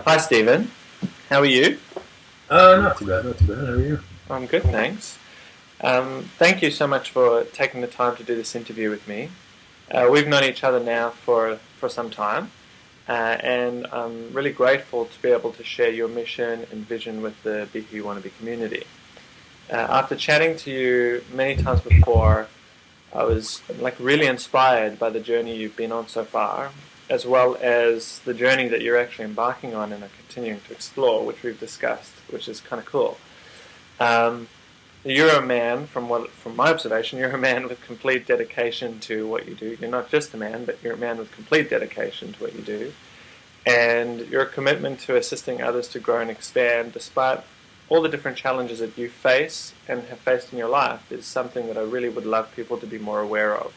Hi, Stephen. How are you? Not too bad, not too bad. How are you? I'm good, thanks. Thank you so much for taking the time to do this interview with me. We've known each other now for some time, and I'm really grateful to be able to share your mission and vision with the Be Who You Want to Be community. After chatting to you many times before, I was really inspired by the journey you've been on so far, as well as the journey that you're actually embarking on and are continuing to explore, which we've discussed, which is kind of cool. Um, you're a man, from my observation, you're a man with complete dedication to what you do. You're not just a man, but you're a man with complete dedication to what you do. And your commitment to assisting others to grow and expand, despite all the different challenges that you face and have faced in your life, is something that I really would love people to be more aware of.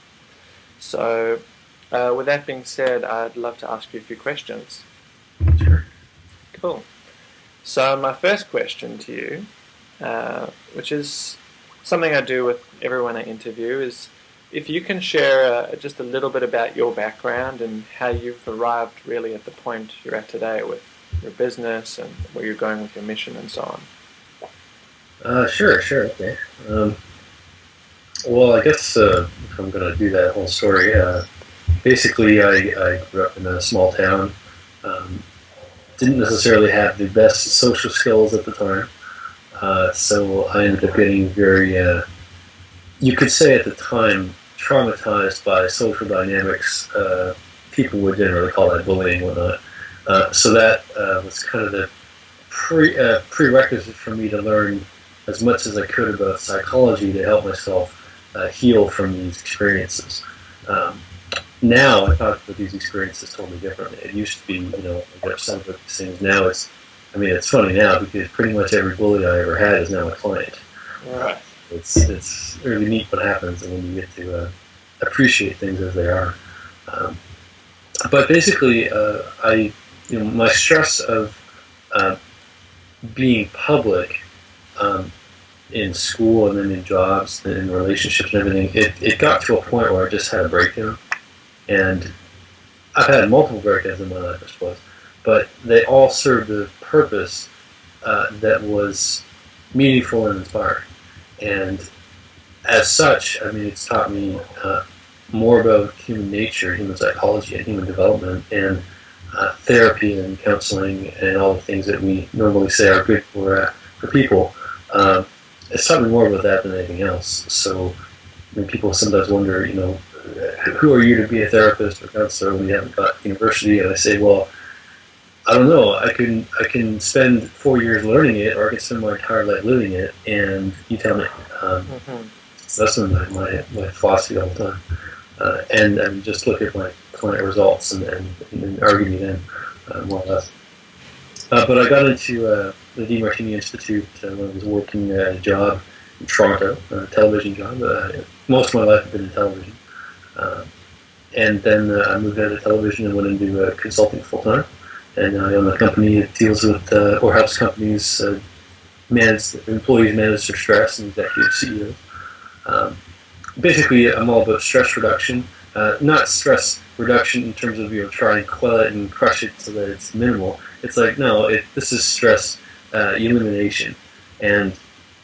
So, with that being said, I'd love to ask you a few questions. Sure. Cool. So, my first question to you, which is something I do with everyone I interview, is if you can share just a little bit about your background and how you've arrived really at the point you're at today with your business and where you're going with your mission and so on. Sure, okay. Well, I guess if I'm going to do that whole story, basically I grew up in a small town. Um, didn't necessarily have the best social skills at the time, so I ended up getting very, you could say at the time, traumatized by social dynamics. People would generally call that bullying and whatnot. So that was kind of the prerequisite for me to learn as much as I could about psychology to help myself heal from these experiences. Um, Now I talk about these experiences totally differently. It used to be, I get upset about these things. Now it's funny now because pretty much every bully I ever had is now a client. Right. It's really neat what happens when you get to appreciate things as they are. Um, but basically, my stress of uh, being public um, in school and then in jobs and in relationships and everything, it got to a point where I just had a breakdown. And I've had multiple breakdowns in my life, I suppose, but they all served a purpose that was meaningful and inspiring. And as such, it's taught me more about human nature, human psychology, and human development, and therapy and counseling, and all the things that we normally say are good for people. It's taught me more about that than anything else. So, people sometimes wonder, who are you to be a therapist or counselor when you haven't got university? And I say, well, I don't know. I can spend 4 years learning it, or I can spend my entire life living it, and you tell me. So that's my philosophy all the time. And just look at my client results and argue me then, more or less. But I got into the DeMartini Institute when I was working at a job in Toronto, a television job. Most of my life I've been in television. And then I moved out of television and went into consulting full time. And I own a company that deals with or helps companies employees manage their stress and executive CEOs. Basically, I'm all about stress reduction, not stress reduction in terms of try and quell it and crush it so that it's minimal. It's like no, this is stress elimination. And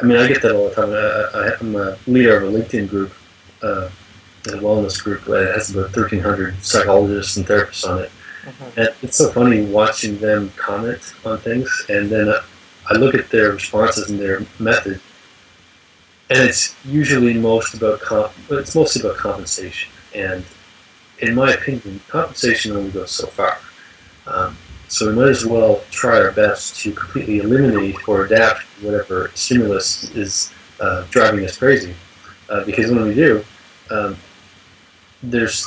I get that all the time. I'm a leader of a LinkedIn group. A wellness group that has about 1,300 psychologists and therapists on it. And it's so funny watching them comment on things, and then I look at their responses and their method, and it's usually mostly about compensation. And in my opinion, compensation only goes so far. So we might as well try our best to completely eliminate or adapt whatever stimulus is driving us crazy, because when we do. There's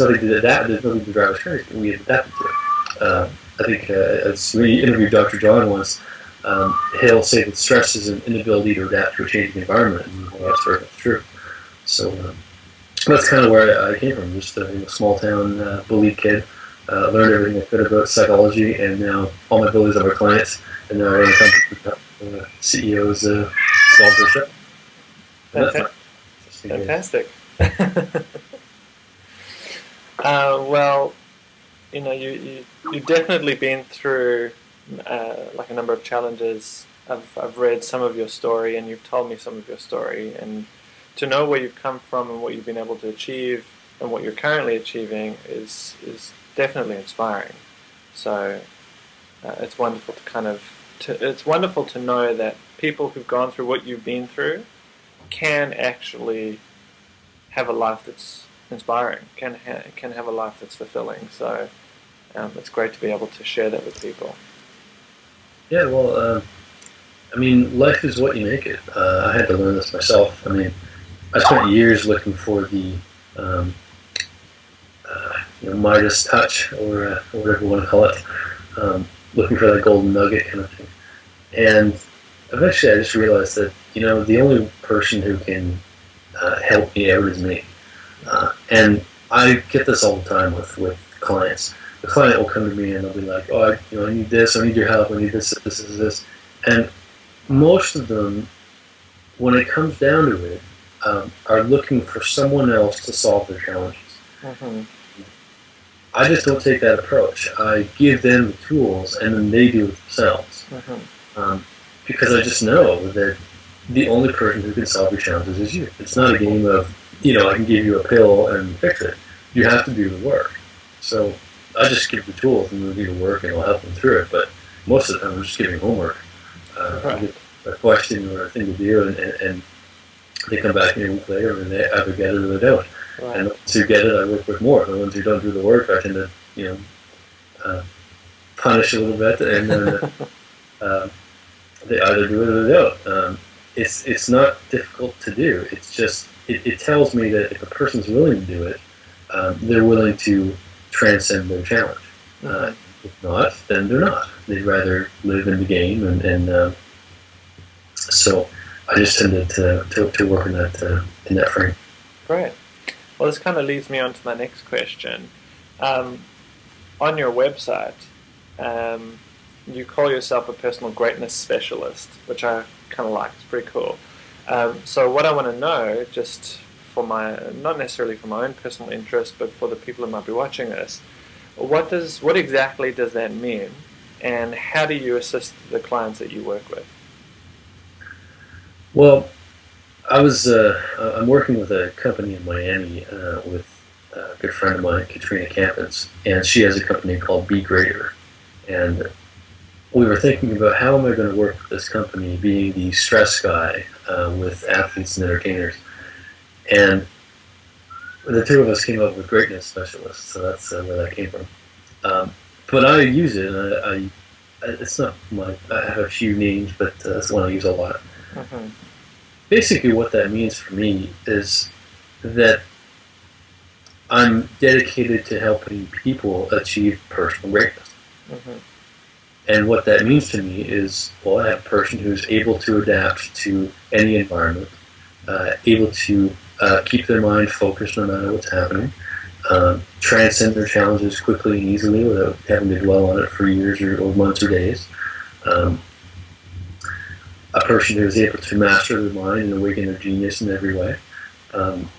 nothing to adapt. There's nothing to drive us crazy. We adapted to it. I think as we interviewed Dr. John once, he'll say that stress is an inability to adapt to a changing environment, and that's very much true. So that's kind of where I came from. Just a small town bullied kid. Learned everything I could about psychology, and now all my bullies are my clients, and now I run a company with CEOs solve their shit. Fantastic. Well, you've definitely been through like a number of challenges. I've read some of your story, and you've told me some of your story, and to know where you've come from and what you've been able to achieve and what you're currently achieving is definitely inspiring. So it's wonderful it's wonderful to know that people who've gone through what you've been through can actually have a life that's inspiring, can have a life that's fulfilling. So it's great to be able to share that with people. Yeah, well, I mean, life is what you make it. I had to learn this myself. I mean, I spent years looking for the Midas touch, or whatever you want to call it, looking for that golden nugget kind of thing. And eventually I just realized that, the only person who can help me out is me. And I get this all the time with clients. The client will come to me and they'll be like, oh, I need this, I need your help, I need this. And most of them, when it comes down to it, are looking for someone else to solve their challenges. Mm-hmm. I just don't take that approach. I give them the tools, and then they do it themselves. Mm-hmm. Because I just know that the only person who can solve your challenges is you. It's not a game of, I can give you a pill and fix it. You have to do the work. So I just give the tools, and they'll do the work, and I'll help them through it. But most of the time, I'm just giving homework. I get a question or a thing to do, and they come back a week later, and they either get it or they don't. Right. And the ones who get it, I work with more. The ones who don't do the work, I tend to, punish a little bit, and then they either do it or they don't. It's not difficult to do. It's just it tells me that if a person's willing to do it, they're willing to transcend their challenge. If not, then they're not. They'd rather live in the game, and so I just tended to work in that frame. Great. Well, this kind of leads me on to my next question. On your website, you call yourself a personal greatness specialist, which I kind of like. It's pretty cool. So what I want to know, just for not necessarily for my own personal interest, but for the people who might be watching this, what exactly does that mean, and how do you assist the clients that you work with? Well, I'm working with a company in Miami with a good friend of mine, Katrina Campins, and she has a company called Be Greater. And we were thinking about how am I going to work with this company, being the stress guy with athletes and entertainers. And the two of us came up with greatness specialists, so that's where that came from. But I use it, and it's not I have a few names, but that's the one I use a lot. Mm-hmm. Basically what that means for me is that I'm dedicated to helping people achieve personal greatness. Mm-hmm. And what that means to me is, well, I have a person who's able to adapt to any environment, able to keep their mind focused no matter what's happening, transcend their challenges quickly and easily without having to dwell on it for years or months or days. A person who is able to master their mind and awaken their genius in every way.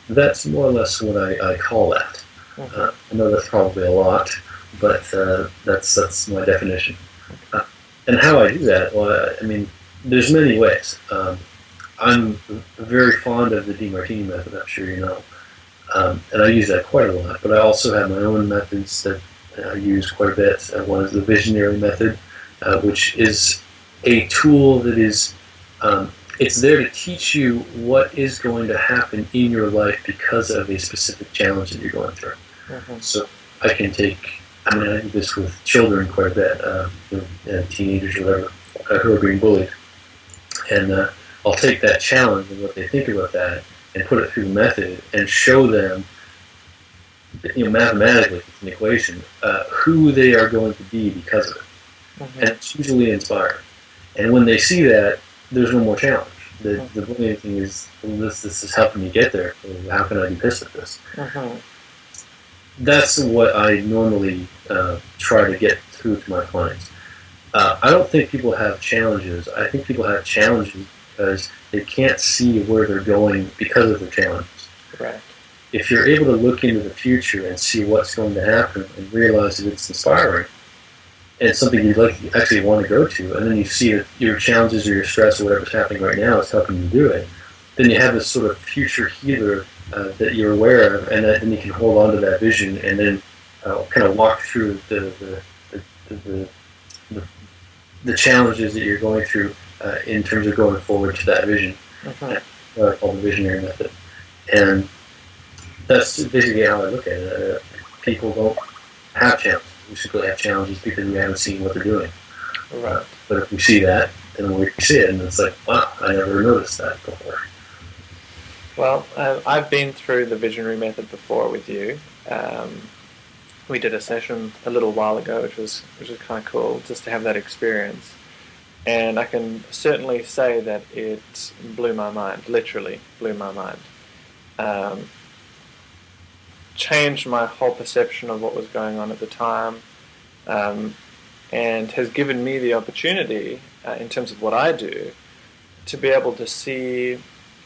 That's more or less what I call that. I know that's probably a lot, but that's my definition. And how I do that, well, I mean, there's many ways. I'm very fond of the DeMartini method, I'm sure you know. And I use that quite a lot, but I also have my own methods that I use quite a bit. One is the visionary method, which is a tool that is it's there to teach you what is going to happen in your life because of a specific challenge that you're going through. Mm-hmm. So I do this with children quite a bit, teenagers or whatever, who are being bullied. And I'll take that challenge and what they think about that and put it through the method and show them, mathematically, it's an equation, who they are going to be because of it. Mm-hmm. And it's usually inspiring. And when they see that, there's no more challenge. The bullying thing is, well, this is helping me get there. How can I be pissed at this? Mm-hmm. That's what I normally try to get through to my clients. I don't think people have challenges. I think people have challenges because they can't see where they're going because of their challenges. Right. If you're able to look into the future and see what's going to happen and realize that it's inspiring, and something you actually want to go to, and then you see that your challenges or your stress or whatever's happening right now is helping you do it, then you have this sort of future healer that you're aware of, and then you can hold on to that vision, and then kind of walk through the challenges that you're going through in terms of going forward to that vision. Called the visionary method, and that's basically how I look at it. People don't have challenges. We simply have challenges because we haven't seen what they're doing. Right. But if we see that, then we see it, and it's like, wow, I never noticed that before. Well, I've been through the visionary method before with you. We did a session a little while ago, which was kind of cool, just to have that experience. And I can certainly say that it blew my mind, literally blew my mind. Changed my whole perception of what was going on at the time, and has given me the opportunity, in terms of what I do, to be able to see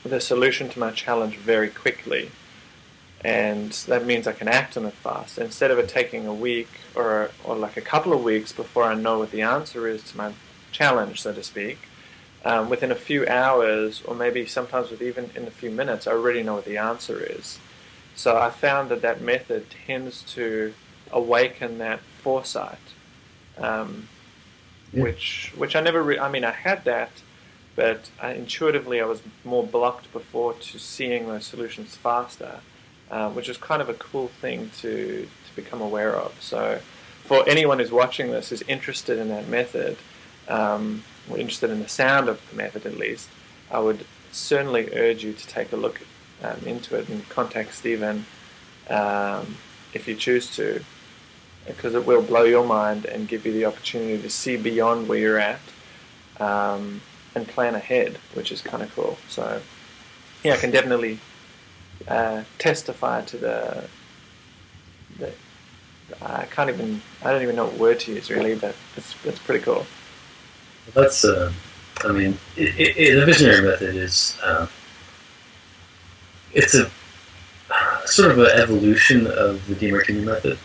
the solution to my challenge very quickly. And that means I can act on it fast. Instead of it taking a week or like a couple of weeks before I know what the answer is to my challenge, so to speak, within a few hours, or maybe sometimes even in a few minutes, I already know what the answer is. So I found that method tends to awaken that foresight, which I never. I had that, but intuitively I was more blocked before to seeing those solutions faster, which is kind of a cool thing to become aware of. So for anyone who's watching this is interested in that method, or interested in the sound of the method at least, I would certainly urge you to take a look into it and contact Stephan if you choose to, because it will blow your mind and give you the opportunity to see beyond where you're at, and plan ahead, which is kind of cool. So yeah, I can definitely testify to the I don't even know what word to use really, but it's pretty cool. That's, the visionary method is, it's a sort of an evolution of the Demartini method.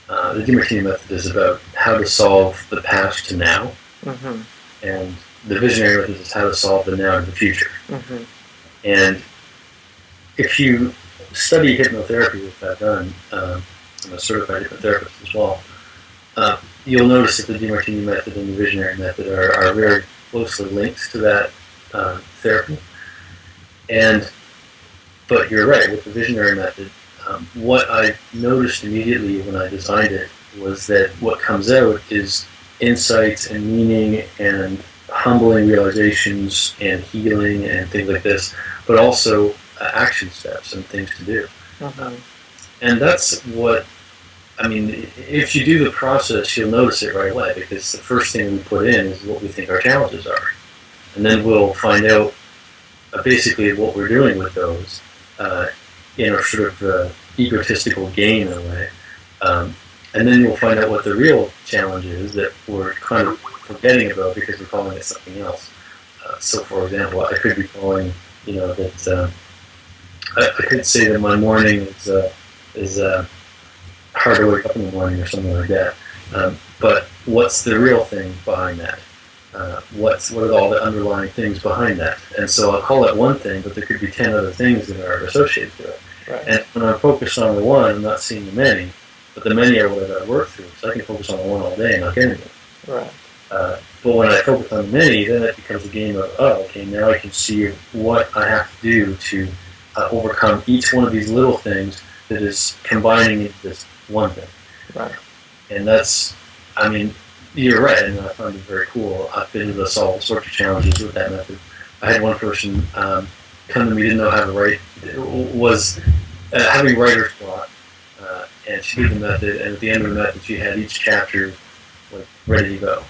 The Demartini method is about how to solve the past to now, and the visionary method is how to solve the now to the future. And if you study hypnotherapy, which I've done, I'm a certified hypnotherapist as well, you'll notice that the Demartini method and the visionary method are very closely linked to that therapy. But you're right, with the visionary method, what I noticed immediately when I designed it was that what comes out is insights and meaning and humbling realizations and healing and things like this, but also action steps and things to do. And that's what, if you do the process, you'll notice it right away, because the first thing we put in is what we think our challenges are. And then we'll find out basically what we're doing with those in a sort of egotistical game in a way. And then we'll find out what the real challenge is that we're kind of forgetting about because we're calling it something else. So for example, I could be calling, that I could say that my morning is hard to wake up in the morning or something like that. But what's the real thing behind that? What are all the underlying things behind that? And so I'll call it one thing, but there could be 10 other things that are associated to it. Right. And when I'm focused on the one, I'm not seeing the many, but the many are what I've got to work through. So I can focus on the one all day and not get anything. Right. But when I focus on the many, then it becomes a game of, now I can see what I have to do to overcome each one of these little things that is combining into this one thing. Right. And that's, you're right, and I found it very cool. I've been able to solve all sorts of challenges with that method. I had one person come to me, didn't know how to write, was having writer's block, and she did the method, and at the end of the method she had each chapter ready to go.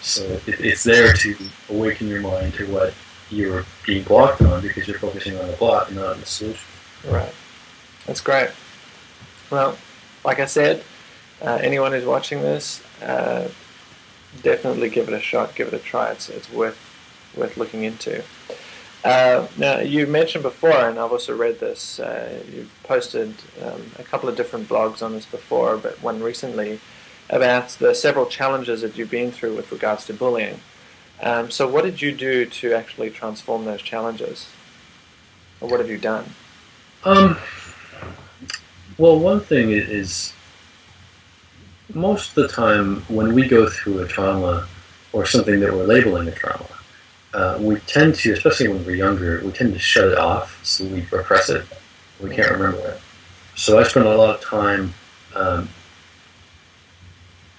So it's there to awaken your mind to what you're being blocked on, because you're focusing on the block and not on the solution. Right. That's great. Well, like I said, anyone who's watching this, definitely give it a shot, give it a try. It's worth looking into. Now, you mentioned before, and I've also read this, you've posted a couple of different blogs on this before, but one recently, about the several challenges that you've been through with regards to bullying. So what did you do to actually transform those challenges? Or what have you done? Well, one thing is most of the time when we go through a trauma or something that we're labeling a trauma, we tend to, especially when we're younger, we tend to shut it off, so we repress it. We can't remember it. So I spend a lot of time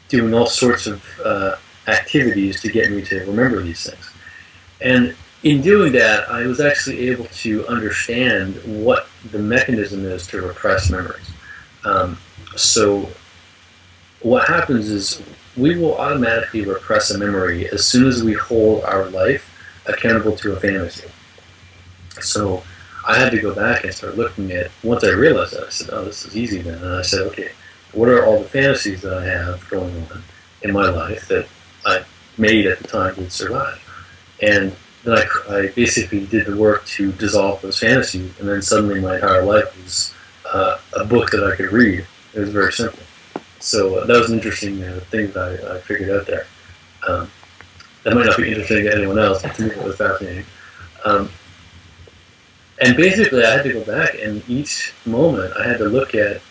doing all sorts of activities to get me to remember these things. And in doing that, I was actually able to understand what the mechanism is to repress memories. So what happens is we will automatically repress a memory as soon as we hold our life accountable to a fantasy. So I had to go back and start looking at, once I realized that, I said, oh, this is easy then. And I said, okay, what are all the fantasies that I have going on in my life that I made at the time to survive? And then I basically did the work to dissolve those fantasies, and then suddenly my entire life was a book that I could read. It was very simple. So that was an interesting thing that I figured out there. That might not be interesting to anyone else, but to me it was fascinating. And basically I had to go back, and each moment I had to look at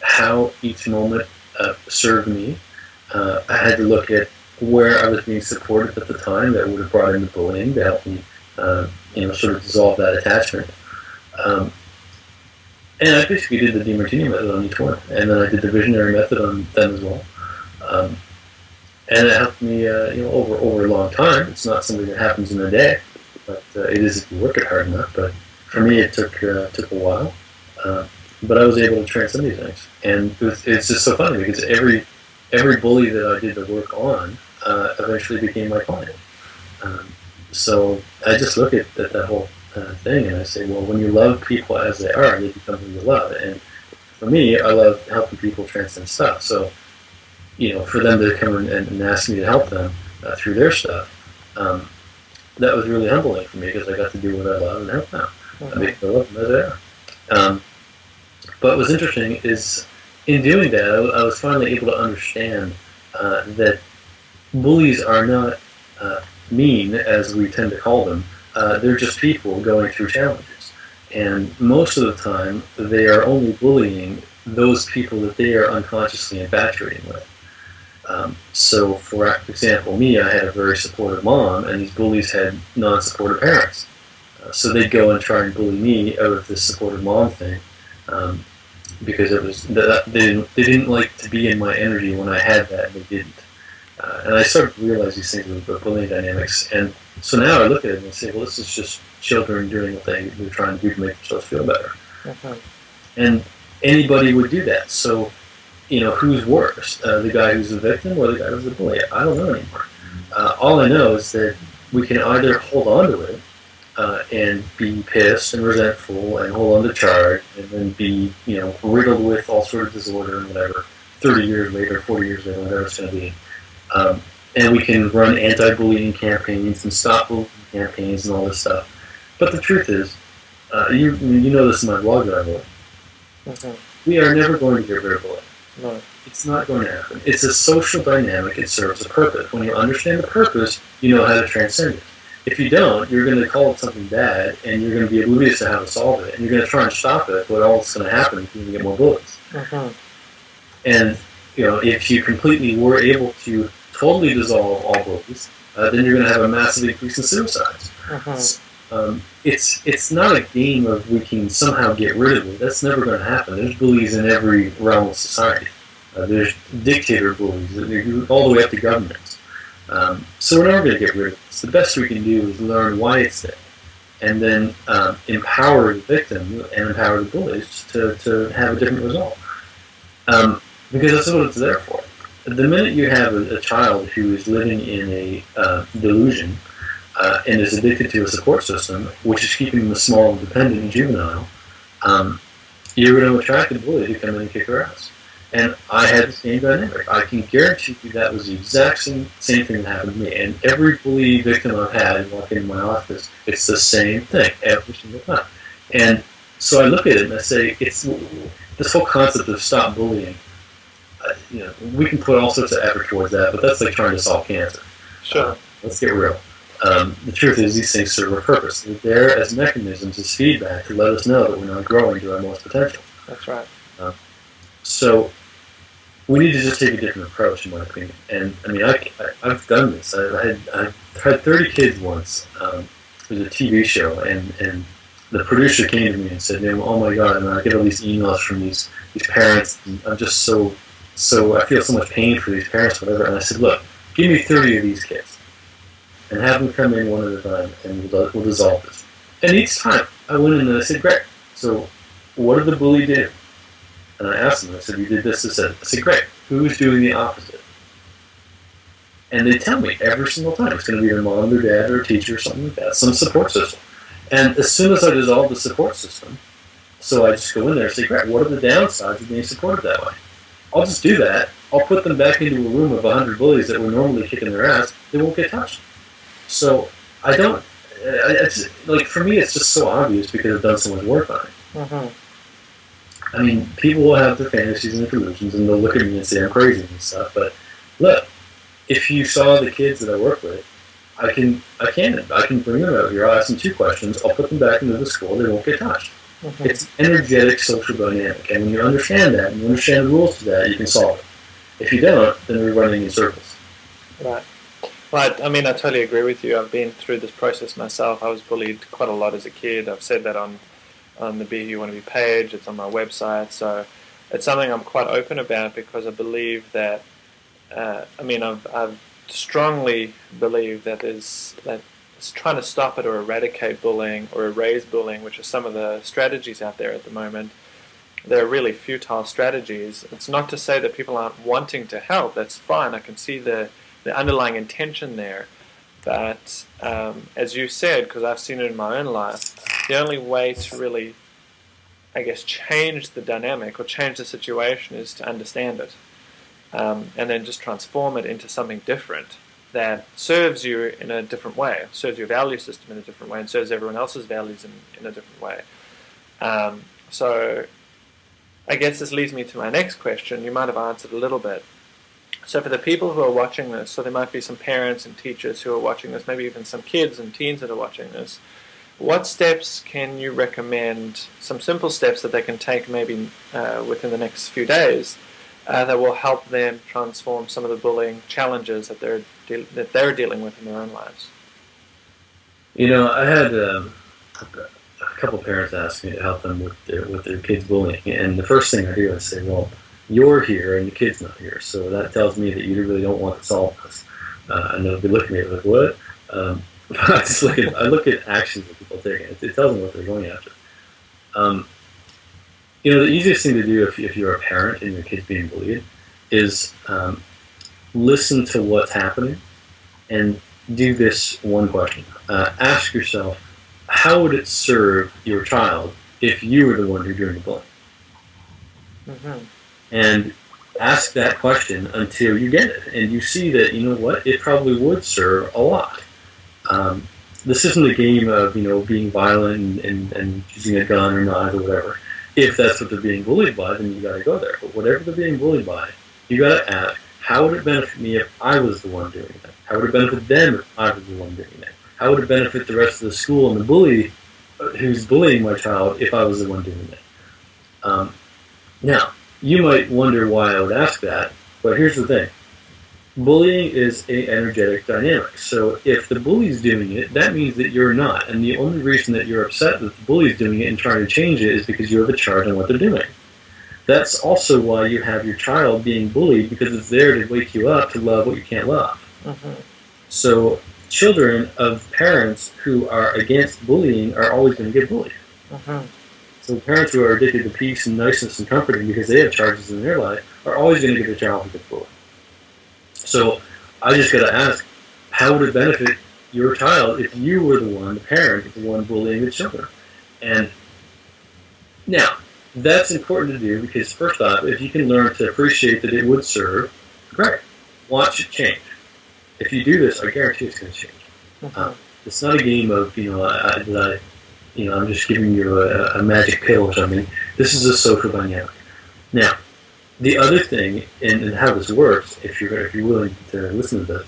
how each moment served me. I had to look at where I was being supported at the time that would have brought in the bullying to help me, sort of dissolve that attachment. And I basically did the DiMartini method on each one, and then I did the visionary method on them as well. And it helped me, over a long time. It's not something that happens in a day, but it is if you work it hard enough. But for me, it took a while. But I was able to transcend these things, and it's just so funny because every bully that I did the work on eventually became my client. So I just look at that whole thing and I say, well, when you love people as they are, they become who you love. And for me, I love helping people transcend stuff. So, for them to come and ask me to help them through their stuff, that was really humbling for me because I got to do what I love and help them. I make them love them as they are. But what's interesting is, in doing that, I was finally able to understand that bullies are not mean, as we tend to call them. They're just people going through challenges. And most of the time, they are only bullying those people that they are unconsciously infatuating with. So, for example, me, I had a very supportive mom, and these bullies had non-supportive parents. So they'd go and try and bully me out of this supportive mom thing. Because it was they didn't like to be in my energy when I had that, and they didn't. And I started to realize these things with bullying dynamics, and so now I look at it and I say, well, this is just children doing what they're trying to do to make themselves feel better. And anybody would do that. So, who's worse, the guy who's the victim or the guy who's the bully? I don't know anymore. All I know is that we can either hold on to it and be pissed and resentful and hold on to charge and then be, riddled with all sort of disorder and whatever, 30 years later, 40 years later, whatever it's going to be. And we can run anti-bullying campaigns and stop bullying campaigns and all this stuff. But the truth is, you know this in my blog that I wrote, we are never going to get rid of bullying. No. It's not going to happen. It's a social dynamic. It serves a purpose. When you understand the purpose, you know how to transcend it. If you don't, you're going to call it something bad, and you're going to be oblivious to how to solve it, and you're going to try and stop it, but all that's going to happen is you're going to get more bullies. And, if you completely were able to totally dissolve all bullies, then you're going to have a massive increase in suicides. It's not a game of we can somehow get rid of it. That's never going to happen. There's bullies in every realm of society. There's dictator bullies, all the way up to governments. So we're never going to get rid of it. So the best we can do is learn why it's there, and then empower the victim and empower the bullies to have a different result. Because that's what it's there for. The minute you have a child who is living in a delusion and is addicted to a support system, which is keeping them small and dependent and juvenile, you're going to attract a bully to come in and kick their ass. And I had the same dynamic. I can guarantee you that was the exact same thing that happened to me. And every bully victim I've had walking in my office, it's the same thing every single time. And so I look at it and I say, it's this whole concept of stop bullying. we can put all sorts of effort towards that, but that's like trying to solve cancer. Sure. Let's get real. The truth is these things serve a purpose. They're there as mechanisms, as feedback to let us know that we're not growing to our most potential. That's right. So we need to just take a different approach, in my opinion. And I mean, I've done this. I had 30 kids once. It was a TV show, and the producer came to me and said, "Oh my God, I get all these emails from these parents. And I'm just so I feel so much pain for these parents, whatever." And I said, "Look, give me 30 of these kids, and have them come in one at a time, and we'll dissolve this." And each time I went in and I said, "Great. So what did the bully do?" And I asked them, I said, "You did this, this, that." I said, "Great. Who's doing the opposite?" And they tell me every single time. It's going to be their mom, their dad, or a teacher, or something like that, some support system. And as soon as I dissolve the support system, so I just go in there and say, "Great, what are the downsides of being supported that way?" I'll just do that. I'll put them back into a room of 100 bullies that were normally kicking their ass. They won't get touched. So I don't, for me, it's just so obvious because I've done so much work on it. Mm-hmm. I mean, people will have their fantasies and their delusions, and they'll look at me and say I'm crazy and stuff. But look, if you saw the kids that I work with, I can bring them out here. I'll ask them 2 questions. I'll put them back into the school. They won't get touched. Mm-hmm. It's energetic social dynamic, and when you understand that, and you understand the rules to that, you can solve it. If you don't, then we're running in circles. Right. Well, I mean, I totally agree with you. I've been through this process myself. I was bullied quite a lot as a kid. I've said that on the Be Who You Want to Be page. It's on my website. So it's something I'm quite open about because I believe that, I've strongly believe that trying to stop it or eradicate bullying or erase bullying, which are some of the strategies out there at the moment, they're really futile strategies. It's not to say that people aren't wanting to help. That's fine. I can see the underlying intention there. But as you said, because I've seen it in my own life, the only way to really, I guess, change the dynamic or change the situation is to understand it. And then just transform it into something different that serves you in a different way, serves your value system in a different way, and serves everyone else's values in a different way. So I guess this leads me to my next question. You might have answered a little bit. So for the people who are watching this, so there might be some parents and teachers who are watching this, maybe even some kids and teens that are watching this, what steps can you recommend, some simple steps that they can take maybe within the next few days that will help them transform some of the bullying challenges that they're dealing with in their own lives? I had a couple of parents ask me to help them with their kids' bullying, and the first thing I do is say, "Well, you're here and the kid's not here, so that tells me that you really don't want to solve this." And they'll be looking at me like, "What?" I look at actions that people take. It tells them what they're going after. The easiest thing to do if you're a parent and your kid's being bullied is listen to what's happening and do this one question. Ask yourself, how would it serve your child if you were the one who's doing the bullying? Mm-hmm. And ask that question until you get it. And you see that, it probably would serve a lot. This isn't a game of, being violent and using a gun or not or whatever. If that's what they're being bullied by, then you got to go there. But whatever they're being bullied by, you got to ask, how would it benefit me if I was the one doing that? How would it benefit them if I was the one doing that? How would it benefit the rest of the school and the bully who's bullying my child if I was the one doing that? Now, you might wonder why I would ask that, but here's the thing. Bullying is an energetic dynamic. So if the bully's doing it, that means that you're not. And the only reason that you're upset that the bully's doing it and trying to change it is because you have a charge on what they're doing. That's also why you have your child being bullied, because it's there to wake you up to love what you can't love. Mm-hmm. So children of parents who are against bullying are always going to get bullied. Mm-hmm. So parents who are addicted to peace and niceness and comforting because they have charges in their life are always going to get their child to get bullied. So I just got to ask, how would it benefit your child if you were the one, the parent, the one bullying the children? And now, that's important to do because, first off, if you can learn to appreciate that it would serve, great. Watch it change. If you do this, I guarantee it's going to change. Mm-hmm. It's not a game of, I'm just giving you a magic pill or something. This is a social dynamic. Now, The other thing, and how this works, if you're willing to listen to this,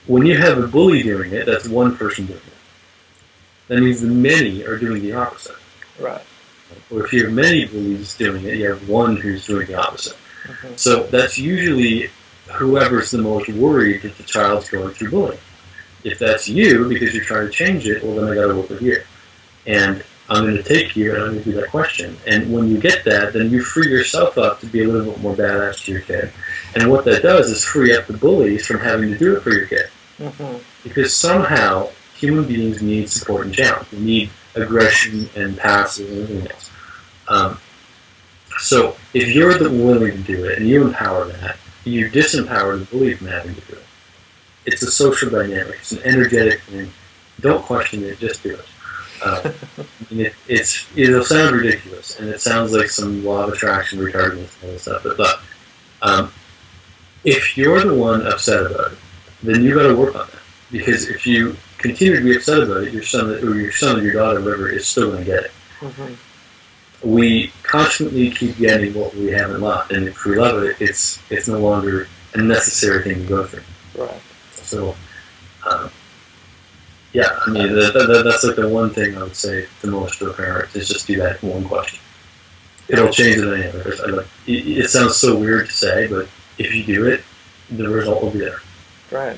when you have a bully doing it, that's one person doing it. That means the many are doing the opposite. Right. Or if you have many bullies doing it, you have one who's doing the opposite. Mm-hmm. So that's usually whoever's the most worried that the child's going through bullying. If that's you, because you're trying to change it, well, then I got to work with you. And I'm going to take you and I'm going to do that question. And when you get that, then you free yourself up to be a little bit more badass to your kid. And what that does is free up the bullies from having to do it for your kid. Mm-hmm. Because somehow human beings need support and challenge. They need aggression and passive and everything else. So if you're the willing to do it and you empower that, you disempower the bully from having to do it. It's a social dynamic. It's an energetic thing. Don't question it. Just do it. It'll sound ridiculous, and it sounds like some law of attraction retardedness and all this stuff. But if you're the one upset about it, then you got to work on that. Because if you continue to be upset about it, your son or your daughter, whatever, is still going to get it. Mm-hmm. We constantly keep getting what we haven't loved, and if we love it, it's no longer a necessary thing to go through. Right. So, yeah, I mean, that's like the one thing I would say the most to a parent is just do that one question. It'll change the dynamic. It sounds so weird to say, but if you do it, the result will be there. Right.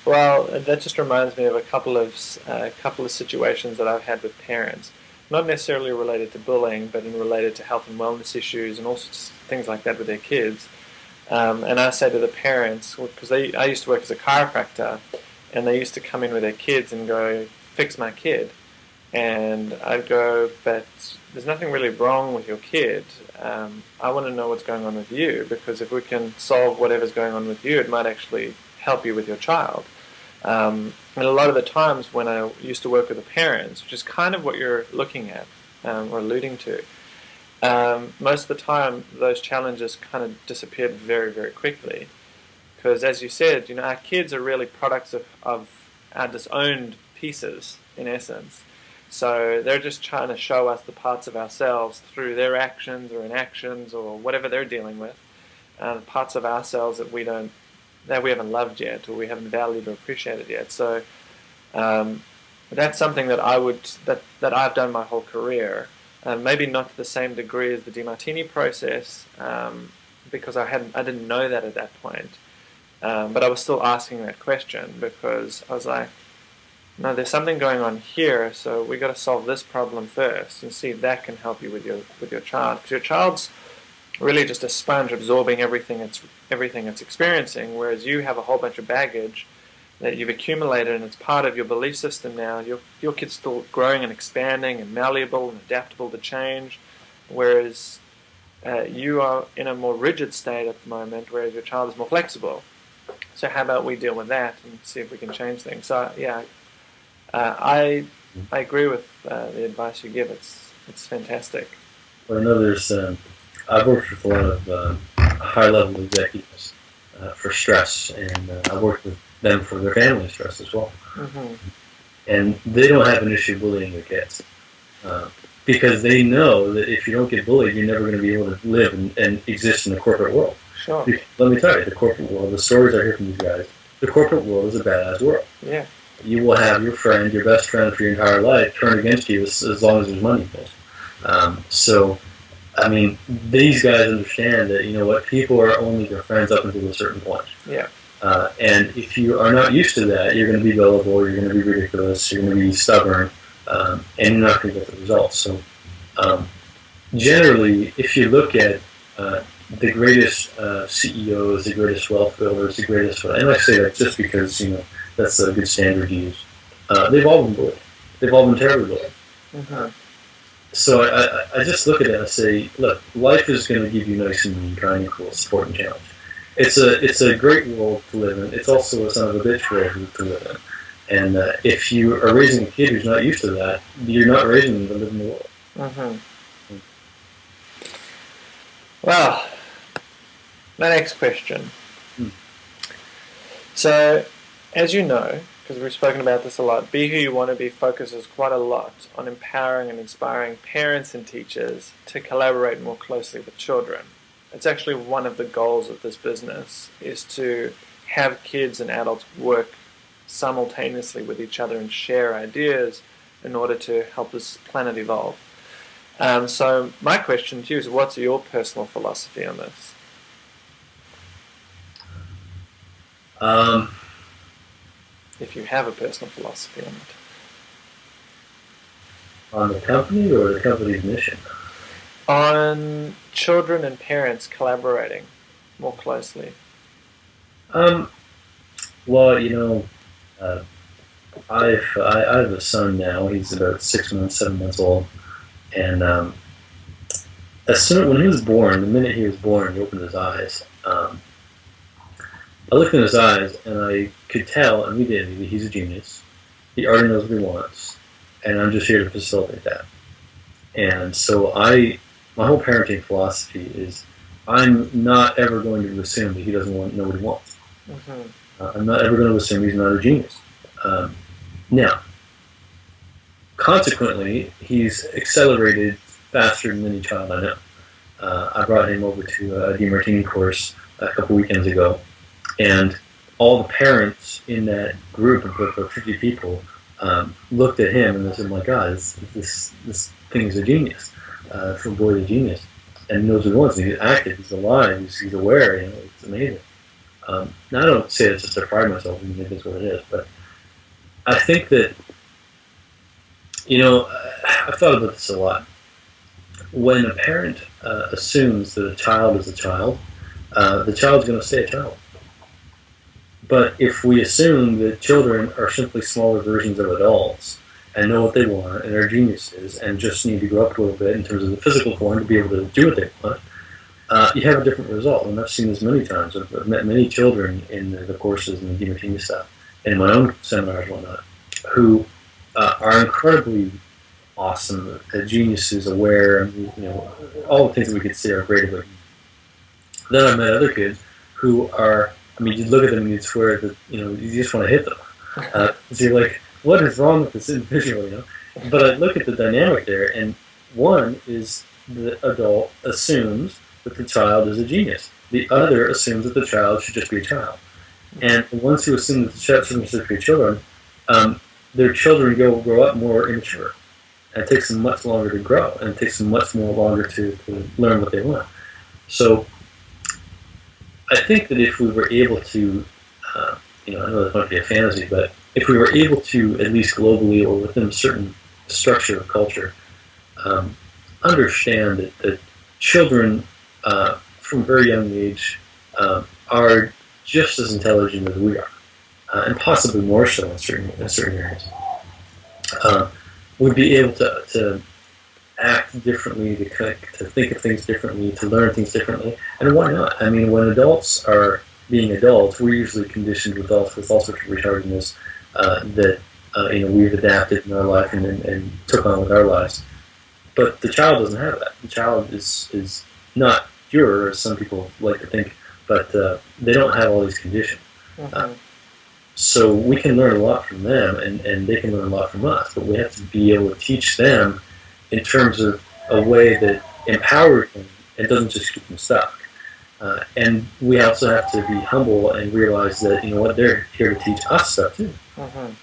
Well, that just reminds me of a couple of situations that I've had with parents, not necessarily related to bullying, but related to health and wellness issues and all sorts of things like that with their kids. And I say to the parents, because I used to work as a chiropractor, and they used to come in with their kids and go, fix my kid. And I'd go, but there's nothing really wrong with your kid. I want to know what's going on with you, because if we can solve whatever's going on with you, it might actually help you with your child. And a lot of the times when I used to work with the parents, which is kind of what you're looking at or alluding to, most of the time those challenges kind of disappeared very, very quickly. Because as you said, our kids are really products of our disowned pieces, in essence. So they're just trying to show us the parts of ourselves through their actions or inactions or whatever they're dealing with, parts of ourselves that we haven't loved yet, or we haven't valued or appreciated yet. So that's something that I've done my whole career. Maybe not to the same degree as the DeMartini process, because I didn't know that at that point. But I was still asking that question because I was like, no, there's something going on here, so we got to solve this problem first and see if that can help you with your child. Because your child's really just a sponge absorbing everything it's experiencing, whereas you have a whole bunch of baggage that you've accumulated and it's part of your belief system now. Your kid's still growing and expanding and malleable and adaptable to change, whereas you are in a more rigid state at the moment, whereas your child is more flexible. So how about we deal with that and see if we can change things? So yeah, I agree with the advice you give. It's fantastic. Well, I know there's I've worked with a lot of high-level executives for stress, and I've worked with them for their family stress as well. Mm-hmm. And they don't have an issue bullying their kids because they know that if you don't get bullied, you're never going to be able to live and exist in the corporate world. Sure. Let me tell you, the corporate world, the stories I hear from these guys, the corporate world is a badass world. Yeah. You will have your friend, your best friend for your entire life, turn against you as long as there's money involved. So, I mean, these guys understand that, you know what, people are only their friends up until a certain point. Yeah. And if you are not used to that, you're going to be gullible, you're going to be ridiculous, you're going to be stubborn, and you're not going to get the results. So, generally, if you look at the greatest CEOs, the greatest wealth builders, the greatest, and I say that just because, you know, that's a good standard to use, they've all been bullied. They've all been terribly bullied. Mm-hmm. So I just look at it and I say, look, life is going to give you nice and kind and cool support and challenge. It's a great world to live in. It's also a son of a bitch world to live in. And if you are raising a kid who's not used to that, you're not raising them to live in the world. Mm-hmm. Well, my next question. So, as you know, because we've spoken about this a lot, Be Who You Want to Be focuses quite a lot on empowering and inspiring parents and teachers to collaborate more closely with children. It's actually one of the goals of this business, is to have kids and adults work simultaneously with each other and share ideas in order to help this planet evolve. So my question to you is, what's your personal philosophy on this? If you have a personal philosophy on it. On the company or the company's mission? On children and parents collaborating more closely. Well, I have a son now. He's about 6 months, 7 months old, and when he was born, the minute he was born, he opened his eyes. I looked in his eyes, and I could tell immediately that he's a genius. He already knows what he wants, and I'm just here to facilitate that. And so my whole parenting philosophy is, I'm not ever going to assume that he doesn't know what he wants. Mm-hmm. I'm not ever going to assume he's not a genius. Now, consequently, he's accelerated faster than any child I know. I brought him over to a DiMartini course a couple weekends ago, and all the parents in that group of about 50 people looked at him and they said, "My God, this thing is a genius. This little boy is a genius, and he knows what he wants. He's active. He's alive. He's aware. It's amazing." Now, I don't say it just to pride myself. I mean, it is what it is, but I think that I've thought about this a lot. When a parent assumes that a child is a child, the child's going to stay a child. But if we assume that children are simply smaller versions of adults and know what they want and are geniuses and just need to grow up a little bit in terms of the physical form to be able to do what they want, you have a different result. And I've seen this many times. I've met many children in the courses and the DiMartini stuff, and in my own seminars and whatnot, who are incredibly awesome, geniuses, aware, and all the things that we could say are great about them. Then I've met other kids who are, you'd look at them and you'd swear that, you just want to hit them. So you're like, what is wrong with this individual, But I look at the dynamic there, and one is the adult assumes that the child is a genius. The other assumes that the child should just be a child. And the ones who assume that the child should just be children, their children grow up more immature. And it takes them much longer to grow, and it takes them much more longer to learn what they want. So I think that if we were able to, I know this might be a fantasy, but if we were able to, at least globally or within a certain structure of culture, understand that children from a very young age are just as intelligent as we are, and possibly more so in certain areas, would be able to act differently, to think of things differently, to learn things differently, and why not? When adults are being adults, we're usually conditioned with all sorts of retardedness that we've adapted in our life and took on with our lives. But the child doesn't have that. The child is not pure, as some people like to think, but they don't have all these conditions. Mm-hmm. So we can learn a lot from them, and they can learn a lot from us, but we have to be able to teach them in terms of a way that empowers them and doesn't just keep them stuck. And we also have to be humble and realize that, they're here to teach us stuff too. Mm-hmm.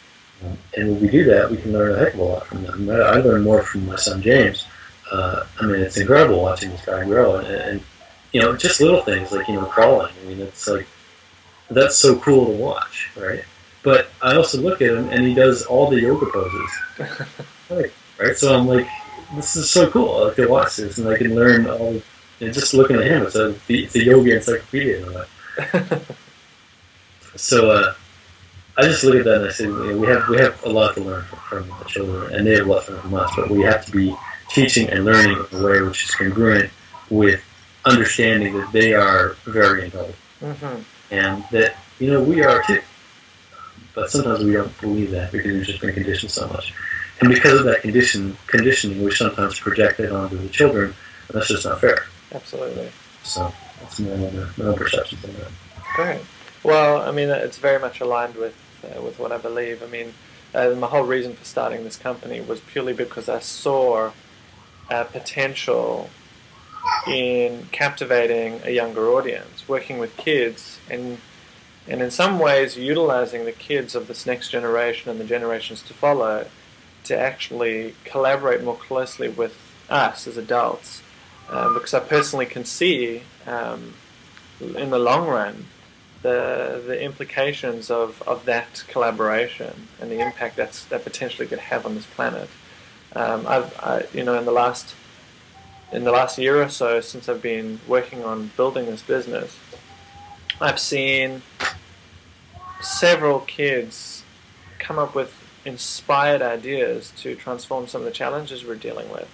And when we do that, we can learn a heck of a lot from them. I learn more from my son James. It's incredible watching this guy grow, and just little things like crawling. It's like, that's so cool to watch, right? But I also look at him, and he does all the yoga poses, right? So I'm like, this is so cool. I like to watch this, and I can learn all. Just looking at him, it's a yoga encyclopedia and all that. So I just look at that and I say, we have a lot to learn from the children, and they have a lot to learn from us. But we have to be teaching and learning in a way which is congruent with understanding that they are very intelligent, mm-hmm. and that we are too. But sometimes we don't believe that because we've just been conditioned so much, and because of that conditioning, we sometimes project it onto the children, and that's just not fair. Absolutely. So that's my own perceptions on that. Great. Well, it's very much aligned with with what I believe. I mean, my whole reason for starting this company was purely because I saw potential in captivating a younger audience, working with kids, and in some ways utilizing the kids of this next generation and the generations to follow to actually collaborate more closely with us as adults, because I personally can see in the long run the implications of that collaboration and the impact that potentially could have on this planet. In the last year or so, since I've been working on building this business, I've seen several kids come up with inspired ideas to transform some of the challenges we're dealing with.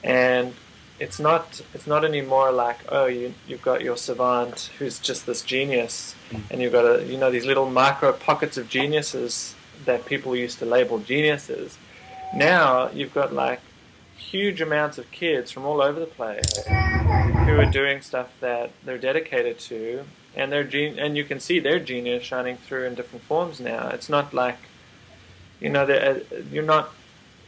And it's not anymore like, oh, you've got your savant who's just this genius, and you've got these little micro pockets of geniuses that people used to label geniuses. Now you've got like huge amounts of kids from all over the place who are doing stuff that they're dedicated to, and and you can see their genius shining through in different forms now. It's not like, you're not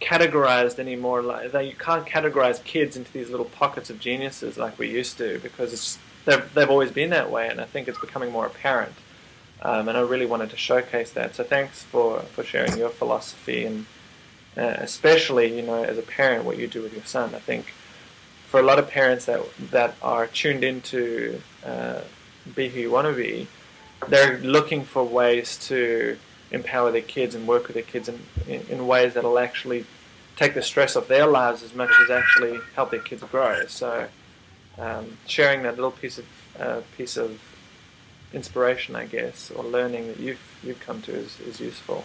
categorized anymore. Like you can't categorize kids into these little pockets of geniuses like we used to, because they've always been that way, and I think it's becoming more apparent. And I really wanted to showcase that. So thanks for sharing your philosophy, and especially, as a parent, what you do with your son. I think for a lot of parents that are tuned into be who you want to be, they're looking for ways to empower their kids and work with their kids in ways that will actually take the stress off their lives as much as actually help their kids grow. So sharing that little piece of inspiration, I guess, or learning that you've come to is useful.